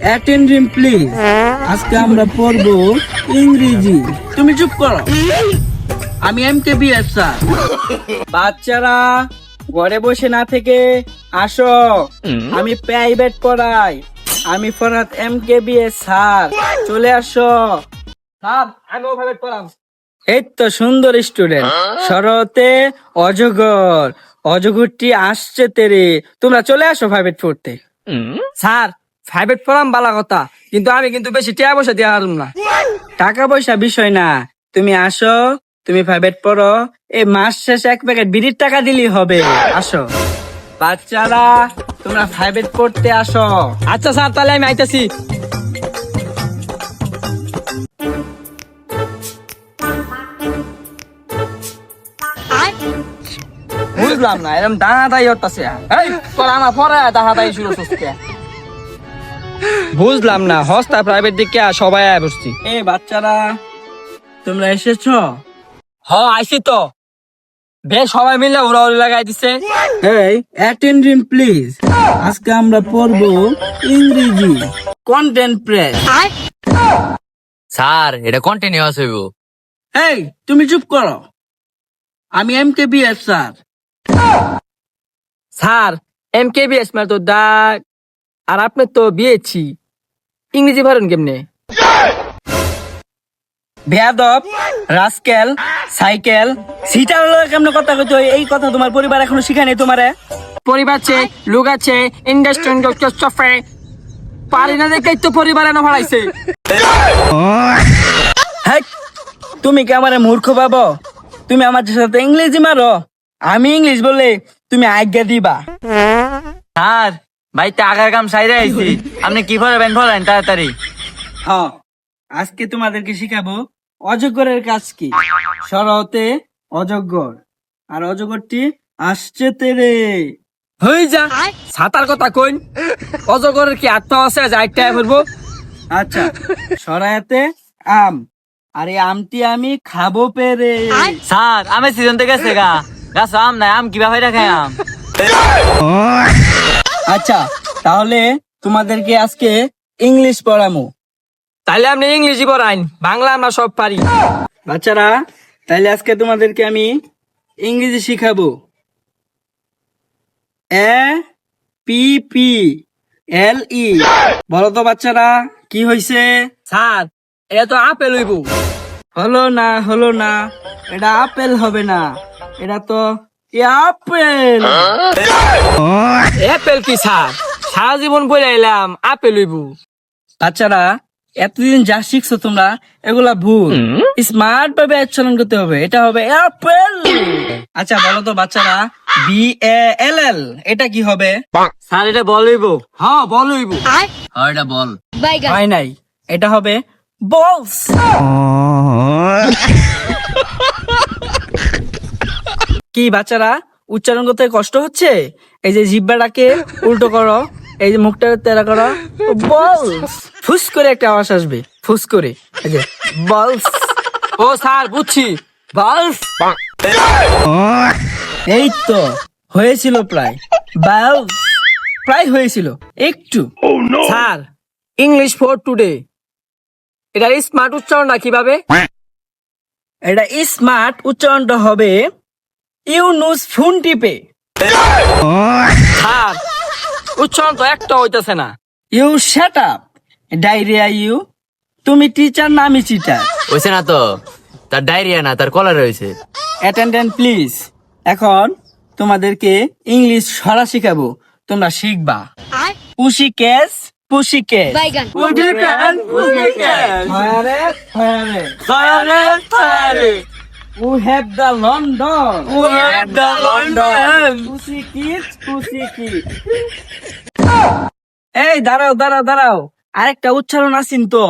অ্যাটেন্ডেন please. আজকে আমরা পড়বো ইংরেজি। তুমি চুপ করো, আমি MKBS স্যার। বাচ্চারা ঘরে বসে না থেকে আসো, আমি প্রাইভেট পড়াই। আমি ফরহাদ MKBS স্যার, চলে আসো। স্যার আমিও প্রাইভেট পড়াম। এই তো সুন্দর স্টুডেন্ট। শরতে অজগর, অজগরটি আসছে তেরে। তোমরা চলে আসো প্রাইভেট পড়তে। স্যার প্রাইভেট পড়াম বালা কথা, কিন্তু আমি কিন্তু বেশি টাকা পয়সা দিয়ে পারলাম না। টাকা পয়সা বিষয় না, তুমি আসো, তুমি প্রাইভেট পড়ো। এই মাস শেষে এক প্যাকেট বিড়ির টাকা দিলেই হবে। আসো বাচ্চারা, তোমরা প্রাইভেট পড়তে আসো। আচ্ছা স্যার, তাহলে আমি আইতাছি। বুঝলাম না, এরকম দাঁড়াতাই হতাছে। এই তোর আমার পরে দাঁড়াতাই শুরু করছে। বুঝলাম না, হস্তা প্রাইভেট দিকে সবাই আয় বসছি। এই বাচ্চারা তোমরা এসেছো? হ আইছি তো। বেশ সবাই মিলে উড়াউড়ি লাগাই দিছে। এই অ্যাটেন্ডেন প্লিজ। আজকে আমরা পড়বো ইংরেজি কন্টেন্ট প্রেস। স্যার এটা কন্টিনিউয়াস হইব। এই তুমি চুপ করো, আমি MKBS স্যার। স্যার MKBS মানে তো দা, আর আপনি তো বিয়েছি, ইংরেজি পারেন কেমনে? বেয়াদব, রাস্কেল, সাইকেল, সিটার লগে কেমনে কথা কইতে হয়, এই কথা তোমার পরিবার এখনো শিখায় নাই তোমারে? পরিবার আছে, লোক আছে, ইন্ডাস্ট্রি পারি না দেখেই তো পরিবার এনে ভাড়াইছে। হ্যাঁ, তুমি কি আমারে মূর্খ ভাবো? তুমি আমার সাথে ইংরেজি মারো, আমি ইংলিশ বললে তুমি আজ্ঞা দিবা? স্যার ভাইতে আগার কাম সাইরে আইছি, আপনি কি করবেন বলেন তাড়াতাড়ি। হ্যাঁ, আজকে তোমাদেরকে শিখাবো অজগরের কাজ কি। সরতে অজগর, আর অজগরটি আসছে তেরে। হই যা সাতার কথা কইন, অজগরের কি আত্মা আছে যে আইটা করবো? আচ্ছা, সরায়াতে আম, আর এই আমটি আমি খাবো পেরে। স্যার আমি সিজন থেকে গেছে গা, গাছ আম নাই, আম কিভাবে রাখাই আম। আচ্ছা, তাহলে তোমাদেরকে আজকে ইংলিশ পড়ামু। তাইলে আপনি ইংরেজি পড়াইন, বাংলা আমরা সব পারি। বাচ্চারা, তাইলে আজকে তোমাদেরকে আমি ইংরেজি শিখাবো। APPLE বলো তো বাচ্চারা, কি হইছে? স্যার এটা তো আপেল হইব। হলো না, হলো না, এটা আপেল হবে না, এটা তো আপেল। আপেল কি স্যার? সারা জীবন পড়ে এলাম আপেল হইব। বাচ্চারা, এতদিন যা শিখছো তোমরা এগুলা ভুল। স্মার্ট ভাবে উচ্চারণ করতে হবে, এটা হবে অ্যাপেল। আচ্ছা বলো তো বাচ্চারা, BALL এটা কি হবে? স্যার এটা বল হইব। হ্যাঁ বল হইব। হ্যাঁ এটা বল। হয় নাই, এটা হবে বলস। কি বাচ্চারা, উচ্চারণ করতে কষ্ট হচ্ছে? এই যে জিহ্বাটাকে উল্টো করো, এই যে মুখটা তেরা করো, বলস। ফুস করে একটা আওয়াজ আসবে, ফুস করে, এই যে বলস। ও স্যার বুঝছি, বালস। এই তো হয়েছিল প্রায়, বলস প্রায় হয়েছিল একটু। স্যার ইংলিশ ফর টুডে এটা স্মার্ট উচ্চারণটা কিভাবে? এটা স্মার্ট উচ্চারণটা হবে ইউনুস ফোন টিপে। স্যার উচ্চারণ তো একটা হইতেছে না। You shut up, diarrhoea you. তুমি টিচার না আমি চিটার। হইছে না তো, তার ডায়রিয়া না, তার কলার হয়েছে। Attendant please. এখন তোমাদেরকে ইংলিশ সরা শিখাবো, তোমরা শিখবা। Pussy cat, pussy cat, pussy cat, pussy cat, ফায়ারে ফায়ারে, ফায়ারে ফায়ারে, who have the London, who have the London, pussy cat, pussy cat. এই দাঁড়াও দাঁড়াও দাঁড়াও, আরেকটা উচ্চারণ আছেন তো।